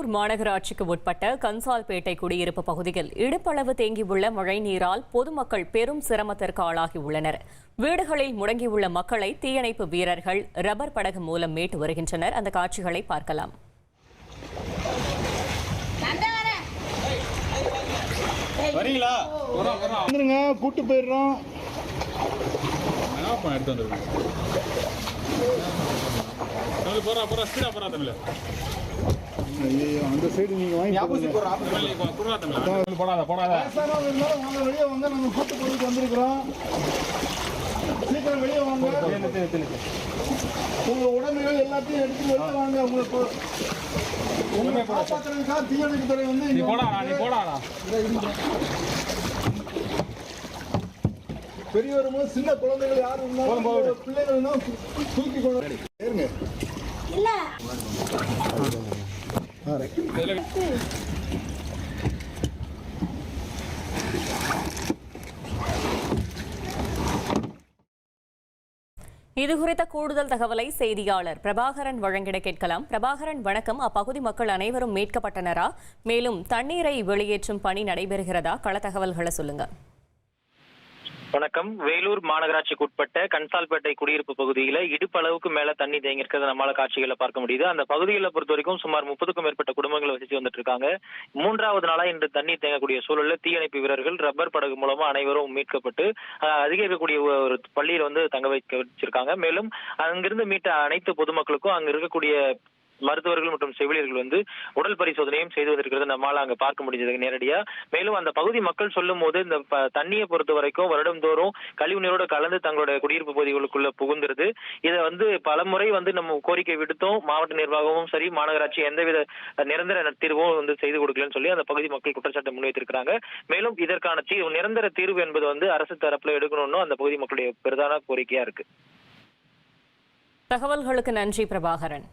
வேலூர் மாநகராட்சிக்கு உட்பட்ட கன்சால்பேட்டை குடியிருப்பு பகுதியில் இடுப்பளவு தேங்கியுள்ள மழைநீரால் பொதுமக்கள் பெரும் சிரமத்திற்கு ஆளாகியுள்ளனர். வீடுகளில் முடங்கியுள்ள மக்களை தீயணைப்பு வீரர்கள் ரப்பர் படகு மூலம் மீட்டு வருகின்றனர். அந்த காட்சிகளை பார்க்கலாம். கூட்டு போயிடுறோம். அந்த சைடு நீங்க வாங்கி வெளியே வாங்க. நம்ம கூட்டு போறதுக்கு வந்திருக்கிறோம். சீக்கிரம் வெளியே வாங்க. உங்க உடமைகள் எல்லாத்தையும் எடுத்து வெளியே வாங்க. உங்களை காப்பாற்றுறதுக்காக தீயணைப்பு துறை வந்து பெரியவரும் சின்ன குழந்தைகள் யாரும் இருந்தாலும் பிள்ளைகள் தூக்கி கொண்டு இதுகுறித்த கூடுதல் தகவலை செய்தியாளர் பிரபாகரன் வழங்கிட கேட்கலாம். பிரபாகரன், வணக்கம். அப்பகுதி மக்கள் அனைவரும் மீட்கப்பட்டனரா? மேலும் தண்ணீரை வெளியேற்றும் பணி நடைபெறுகிறதா? கள தகவல்களை சொல்லுங்க. வணக்கம். வேலூர் மாநகராட்சிக்கு உட்பட்ட கன்சால்பேட்டை குடியிருப்பு பகுதியில இடுப்பளவுக்கு மேல தண்ணி தேங்கி இருக்கிறத நம்மளால காட்சிகளை பார்க்க முடியுது. அந்த பகுதிகளை பொறுத்த வரைக்கும் சுமார் 30க்கும் மேற்பட்ட குடும்பங்கள் வசித்து வந்துட்டு இருக்காங்க. 3வது நாளா இன்று தண்ணீர் தேங்கக்கூடிய சூழல்ல தீயணைப்பு வீரர்கள் ரப்பர் படகு மூலமா அனைவரும் மீட்கப்பட்டு அதிக இருக்கக்கூடிய ஒரு பள்ளியில் வந்து தங்க வச்சிருக்காங்க. மேலும் அங்கிருந்து மீட்ட அனைத்து பொதுமக்களுக்கும் அங்க இருக்கக்கூடிய மருத்துவர்கள் மற்றும் செவிலியர்கள் வந்து உடல் பரிசோதனையும் செய்து வந்திருக்கிறது நம்மால அங்க பார்க்க முடிஞ்சது நேரடியா. மேலும் அந்த பகுதி மக்கள் சொல்லும் போது இந்த தண்ணியை பொறுத்த வரைக்கும் வருடந்தோறும் கழிவு நீரோட கலந்து தங்களுடைய குடியிருப்பு பகுதிகளுக்குள்ள புகுந்துருது. இதை வந்து பல முறை வந்து நம்ம கோரிக்கை விடுத்தோம். மாவட்ட நிர்வாகமும் சரி, மாநகராட்சி எந்தவித நிரந்தர தீர்வும் வந்து செய்து கொடுக்கலன்னு சொல்லி அந்த பகுதி மக்கள் குற்றச்சாட்டை முன்வைத்திருக்கிறாங்க. மேலும் இதற்கான நிரந்தர தீர்வு என்பது வந்து அரசு தரப்புல எடுக்கணும்னு அந்த பகுதி மக்களுடைய பிரதான கோரிக்கையா இருக்கு. தகவல்களுக்கு நன்றி பிரபாகரன்.